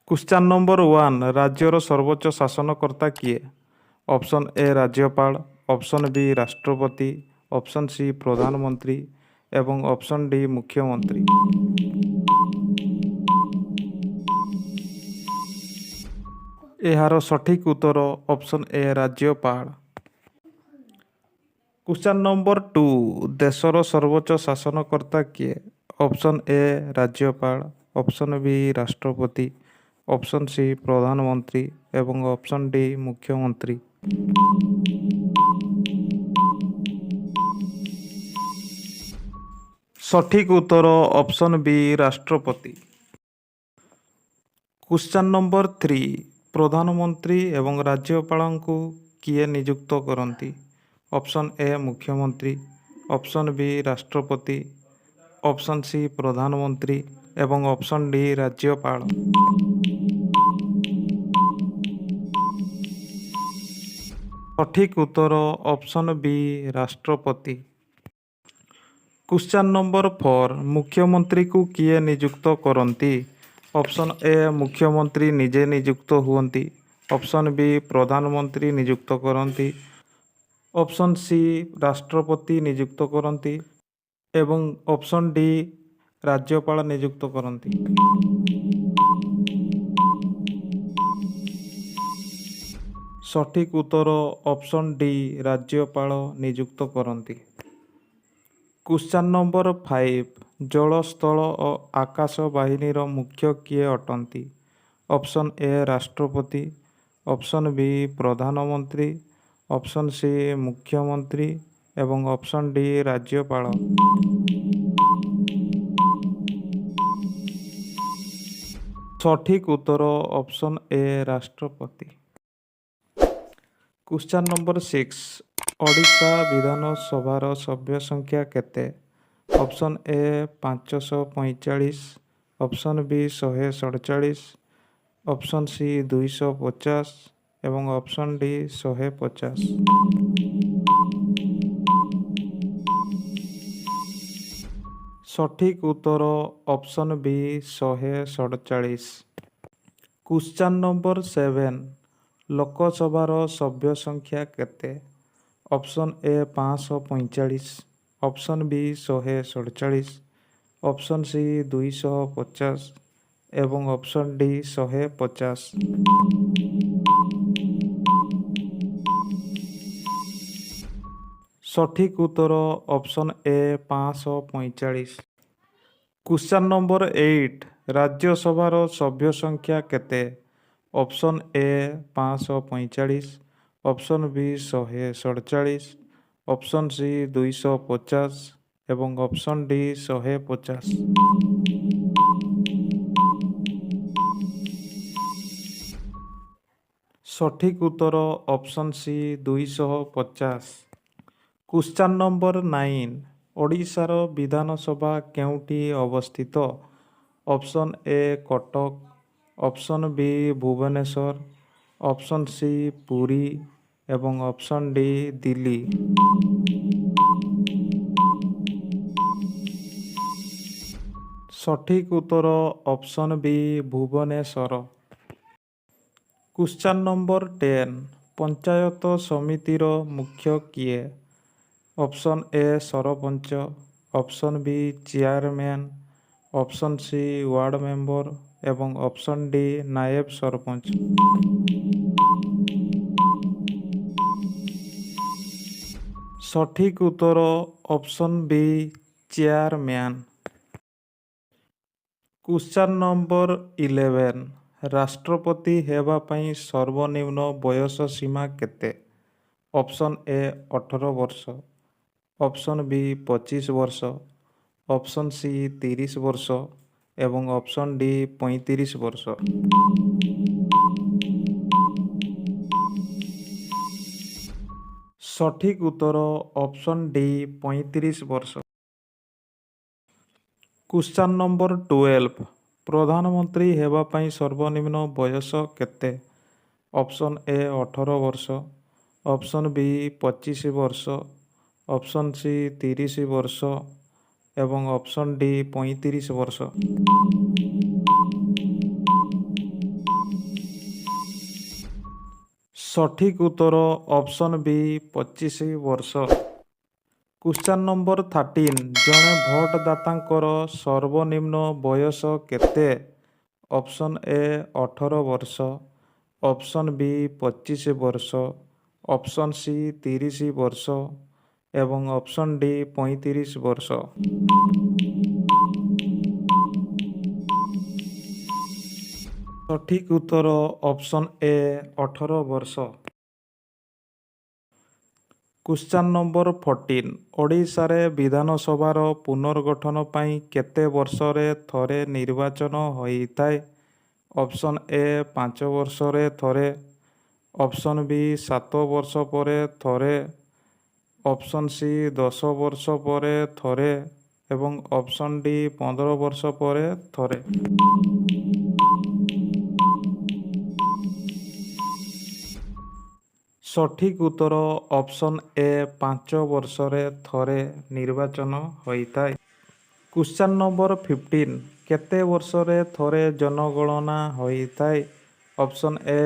Question number 1 राज्यर सर्वोच्च शासनकर्ता किए? ऑप्शन ए राज्यपाल, ऑप्शन बी राष्ट्रपति, ऑप्शन सी प्रधानमंत्री एवं ऑप्शन डी मुख्यमंत्री। एहार सठिक उत्तर ऑप्शन ए राज्यपाल। क्वेश्चन नंबर 2 देशर सर्वोच्च शासनकर्ता किए? ऑप्शन ए राज्यपाल, ऑप्शन बी राष्ट्रपति, ऑप्शन सी प्रधानमंत्री एवं ऑप्शन डी मुख्यमंत्री। सठिक उत्तर ऑप्शन बी राष्ट्रपति। क्वेश्चन नंबर 3 प्रधानमंत्री एवं राज्यपाल को किए नियुक्त करती? ऑप्शन ए मुख्यमंत्री, ऑप्शन बी राष्ट्रपति, ऑप्शन सी प्रधानमंत्री एवं ऑप्शन डी राज्यपाल। सठिक उत्तर ऑप्शन बी राष्ट्रपति। क्वेश्चन नंबर 4 मुख्यमंत्री को किए नियुक्त करती? ऑप्शन ए मुख्यमंत्री निजे नियुक्त हुअନ୍ତି, ऑप्शन बी प्रधानमंत्री नियुक्त करती, ऑप्शन सी राष्ट्रपति नियुक्त करती एवं ऑप्शन डी राज्यपाल नियुक्त करती। सठिक उत्तर ऑप्शन डी राज्यपाल नियुक्त करती। क्वेश्चन नंबर 5 जल स्थल और आकाश बाहिनीर मुख्य किए अटंती? ऑप्शन ए राष्ट्रपति, ऑप्शन बी प्रधानमंत्री, ऑप्शन सी मुख्यमंत्री एवं ऑप्शन डी राज्यपाल। सठिक उत्तर ऑप्शन ए राष्ट्रपति। क्वेश्चन नंबर 6 ओडिशा विधानसभार सभ्य संख्या केते? Option A 545, option B 147, option C 250 एवं ऑप्शन डी 150। सठिक उत्तर ऑप्शन बी 147। क्वेश्चन नंबर 7 लोकसभार सभ्य संख्या केते? Option A 545, option B 147, option C 250 एवं ऑप्शन डी 150। सठिक उत्तर ऑप्शन ए 545। क्वेश्चन नंबर 8 राज्यसभार सभ्य संख्या केते? Option A 545, option B 147, option C 250 एवं ऑप्शन डी 150। सठिक उत्तर ऑप्शन सी 250। क्वेश्चन नंबर 9 ओडिशार विधानसभा केउंटी अवस्थित? Option A Cuttack, option B Bhubaneswar, option C Puri एवं ऑप्शन डी दिल्ली। सठिक उत्तर option B Bhubaneswar. Question number 10 panchayat समितिर मुख्य किए? Option A sarpanch, option B chairman, option C ward member एवं ऑप्शन डी नायब सरपंच। सठिक उत्तर option B chairman. Question number 11 राष्ट्रपति हेबा पई सर्वनिम्न बयस सीमा केते? ऑप्शन ए 18 वर्ष, ऑप्शन बी 25 वर्ष, ऑप्शन सी 30 वर्ष एवं ऑप्शन डी 35 वर्ष। सठिक उत्तर ऑप्शन डी 35 वर्ष। क्वेश्चन नंबर 12 प्रधानमंत्री हेबा पई सर्वनिम्न बयस केते? ऑप्शन ए 18 वर्ष, ऑप्शन बी 25 वर्ष, ऑप्शन सी 30 वर्ष एवं ऑप्शन डी 35 वर्ष। ସଠିକ୍ ଉତ୍ତର ଅପସନ୍ ବି 25 ବର୍ଷ। କ୍ୱେଶ୍ଚନ୍ ନମ୍ବର 13 ଜଣେ ଭୋଟଦାତାଙ୍କର ସର୍ବନିମ୍ନ ବୟସ କେତେ? ଅପସନ୍ ଏ 18 ବର୍ଷ, ଅପସନ୍ ବି 25 ବର୍ଷ, ଅପସନ୍ ସି 30 ବର୍ଷ ଏବଂ ଅପସନ୍ ଡି 35 ବର୍ଷ। ସଠିକ୍ ଉତ୍ତର ଅପସନ୍ ଏ 18 ବର୍ଷ। କ୍ୱେଶ୍ଚନ୍ ନମ୍ବର 14 ଓଡ଼ିଶାରେ ବିଧାନସଭାର ପୁନର୍ଗଠନ ପାଇଁ କେତେ ବର୍ଷରେ ଥରେ ନିର୍ବାଚନ ହୋଇଥାଏ? ଅପସନ୍ ଏ 5 ବର୍ଷରେ ଥରେ, ଅପସନ୍ ବି 7 ବର୍ଷ ପରେ ଥରେ, ଅପସନ୍ ସି 10 ବର୍ଷ ପରେ ଥରେ ଏବଂ ଅପସନ୍ ଡି 15 ବର୍ଷ ପରେ ଥରେ। ସଠିକ୍ ଉତ୍ତର ଅପସନ୍ ଏ 5 ବର୍ଷରେ ଥରେ ନିର୍ବାଚନ ହୋଇଥାଏ। କ୍ୱେଶ୍ଚନ୍ ନମ୍ବର 15 କେତେ ବର୍ଷରେ ଥରେ ଜନଗଣନା ହୋଇଥାଏ? ଅପସନ୍ ଏ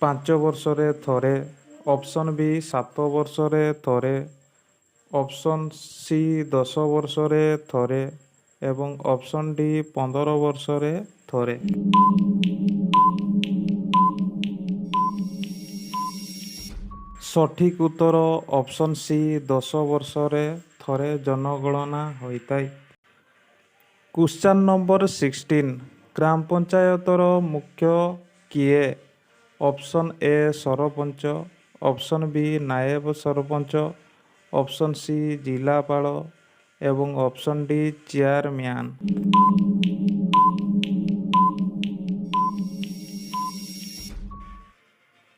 5 ବର୍ଷରେ ଥରେ, ଅପସନ୍ ବି 7 ବର୍ଷରେ ଥରେ, ଅପସନ୍ ସି 10 ବର୍ଷରେ ଥରେ ଏବଂ ଅପସନ୍ ଡି 15 ବର୍ଷରେ ଥରେ। ସଠିକ୍ ଉତ୍ତର ଅପସନ୍ ସି 10 ବର୍ଷରେ ଥରେ ଜନଗଣନା ହୋଇଥାଏ। କ୍ୱେଶ୍ଚନ୍ ନମ୍ବର 16 ଗ୍ରାମ ପଞ୍ଚାୟତର ମୁଖ୍ୟ କିଏ? Option A sarpanch, option B naib sarpanch, option C ଜିଲ୍ଲାପାଳ ଏବଂ ଅପସନ୍ ଡି ଚେୟାରମ୍ୟାନ୍।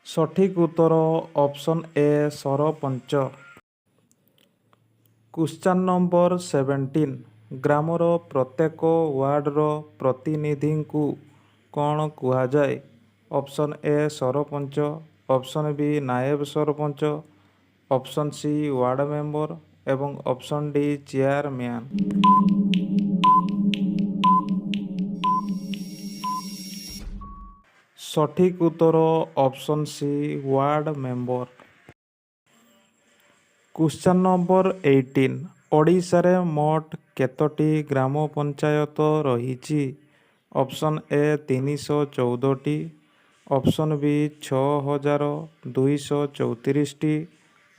ସଠିକ୍ ଉତ୍ତର option A sarpanch. Question number 17 ଗ୍ରାମର ପ୍ରତ୍ୟେକ ୱାର୍ଡର ପ୍ରତିନିଧିଙ୍କୁ କ'ଣ କୁହାଯାଏ? Option A sarpanch, option B naib sarpanch, option C ward member ଏବଂ ଅପସନ୍ ଡି ଚେୟାରମ୍ୟାନ୍। ସଠିକ୍ ଉତ୍ତର option C ward member. Question number 18 ଓଡ଼ିଶାରେ ମୋଟ କେତୋଟି ଗ୍ରାମ ପଞ୍ଚାୟତ ରହିଛି? ଅପସନ୍ ଏ 314ଟି, ଅପସନ୍ ବି 6234ଟି,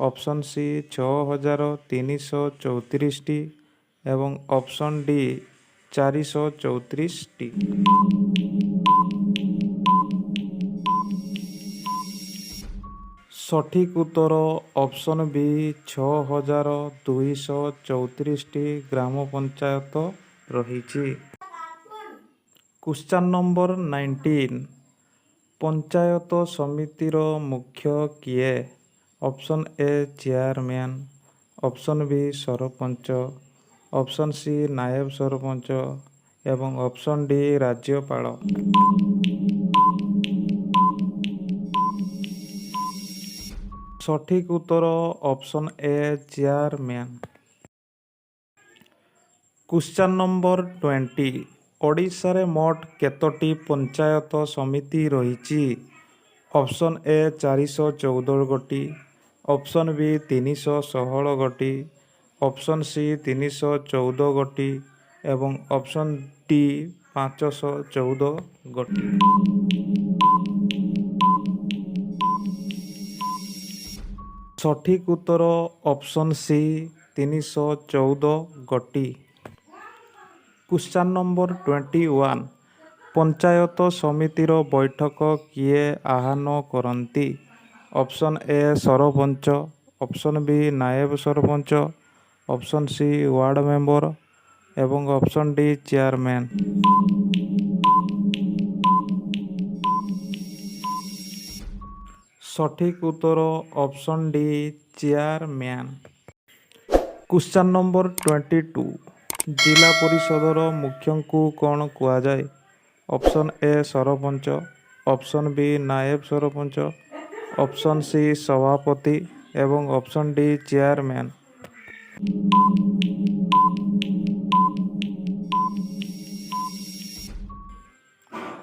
ଅପସନ୍ ସି 6334ଟି ଏବଂ ଅପସନ୍ ଡି 434ଟି। ସଠିକ୍ ଉତ୍ତର ଅପସନ୍ ବି 6234ଟି ଗ୍ରାମ ପଞ୍ଚାୟତ ରହିଛି। କ୍ୱେଶ୍ଚନ୍ ନମ୍ବର 19 ପଞ୍ଚାୟତ ସମିତିର ମୁଖ୍ୟ କିଏ? Option A chairman, option B sarpanch, option C ନାଏବ ସରପଞ୍ଚ ଏବଂ ଅପସନ୍ ଡି ରାଜ୍ୟପାଳ। ସଠିକ୍ ଉତ୍ତର ଅପସନ୍ ଏ ଚେୟାରମ୍ୟାନ୍। କ୍ୱେଶ୍ଚନ୍ ନମ୍ବର 20 ଓଡ଼ିଶାରେ ମୋଟ କେତୋଟି ପଞ୍ଚାୟତ ସମିତି ରହିଛି? ଅପସନ୍ ଏ 414 ଗୋଟି, ଅପସନ୍ ବି 316 ଗୋଟି, ଅପସନ୍ ସି 314 ଗୋଟି ଏବଂ ଅପସନ୍ ଡି 514 ଗୋଟି। ସଠିକ୍ ଉତ୍ତର ଅପସନ୍ ସି 314 ଗୋଟି। କ୍ୱେଶ୍ଚନ୍ ନମ୍ବର 21 ପଞ୍ଚାୟତ ସମିତିର ବୈଠକ କିଏ ଆହ୍ୱାନ କରନ୍ତି? Option A sarpanch, option B naib sarpanch, option C ward member ଏବଂ ଅପସନ୍ ଡି ଚେୟାରମ୍ୟାନ୍। ସଠିକ୍ ଉତ୍ତର option D chairman. Question number 22 ଜିଲ୍ଲା ପରିଷଦର ମୁଖ୍ୟଙ୍କୁ କ'ଣ କୁହାଯାଏ? Option A sarpanch, option B naib sarpanch, option C ସଭାପତି ଏବଂ ଅପସନ୍ ଡି ଚେୟାରମ୍ୟାନ୍।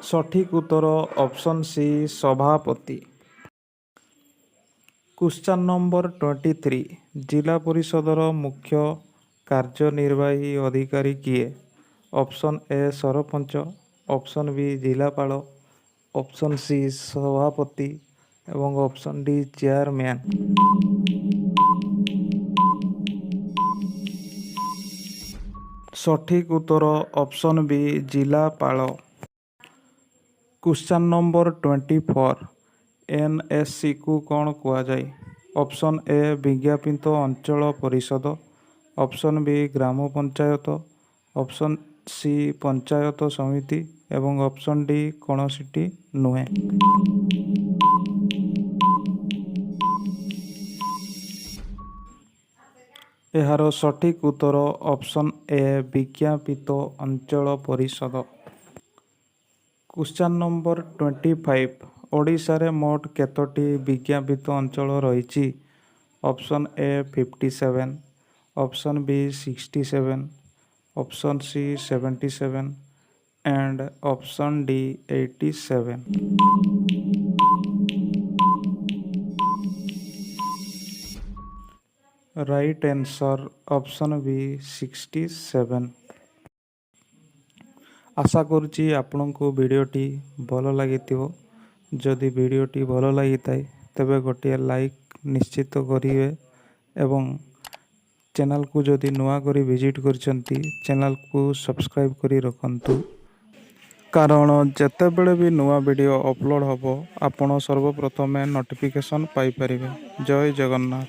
ସଠିକ୍ ଉତ୍ତର ଅପସନ୍ ସି ସଭାପତି। କ୍ୱେଶ୍ଚନ୍ ନମ୍ବର 23 ଜିଲ୍ଲା ପରିଷଦର ମୁଖ୍ୟ କାର୍ଯ୍ୟନିର୍ବାହୀ ଅଧିକାରୀ କିଏ? ଅପସନ୍ ଏ ସରପଞ୍ଚ, ଅପସନ୍ ବି ଜିଲ୍ଲାପାଳ, ଅପସନ୍ ସି ସଭାପତି ଏବଂ ଅପସନ୍ ଡି ଚେୟାରମ୍ୟାନ୍। ସଠିକ୍ ଉତ୍ତର ଅପସନ୍ ବି ଜିଲ୍ଲାପାଳ। କ୍ୱେଶ୍ଚନ୍ ନମ୍ବର 24 ଏନ୍ଏସ୍ସିକୁ କ'ଣ କୁହାଯାଏ? ଅପସନ୍ ଏ ବିଜ୍ଞାପିତ ଅଞ୍ଚଳ ପରିଷଦ, ଅପସନ୍ ବି ଗ୍ରାମ ପଞ୍ଚାୟତ, ଅପସନ୍ ସି ପଞ୍ଚାୟତ ସମିତି ଏବଂ ଅପସନ୍ ଡି କୌଣସିଟି ନୁହେଁ। ଏହାର ସଠିକ୍ ଉତ୍ତର ଅପସନ୍ ଏ ବିଜ୍ଞାପିତ ଅଞ୍ଚଳ ପରିଷଦ। କ୍ୱେଶ୍ଚନ୍ ନମ୍ବର 25 ଓଡ଼ିଶାରେ ମୋଟ କେତୋଟି ବିଜ୍ଞାପିତ ଅଞ୍ଚଳ ରହିଛି? Option A 57, option B 67, option C 77 and option D 87। Right answer option B 67। ଆଶା କରୁଛି ଆପଣଙ୍କୁ ଭିଡ଼ିଓଟି ଭଲ ଲାଗିଥିବ। ଯଦି ଭିଡ଼ିଓଟି ଭଲ ଲାଗିଥାଏ ତେବେ ଗୋଟିଏ ଲାଇକ୍ ନିଶ୍ଚିତ କରିବେ ଏବଂ ଚ୍ୟାନେଲକୁ ଯଦି ନୂଆ କରି ଭିଜିଟ୍ କରିଛନ୍ତି ଚ୍ୟାନେଲକୁ ସବସ୍କ୍ରାଇବ୍ କରି ରଖନ୍ତୁ, କାରଣ ଯେତେବେଳେ ବି ନୂଆ ଭିଡ଼ିଓ ଅପଲୋଡ଼ ହେବ ଆପଣ ସର୍ବପ୍ରଥମେ ନୋଟିଫିକେସନ୍ ପାଇପାରିବେ। ଜୟ ଜଗନ୍ନାଥ।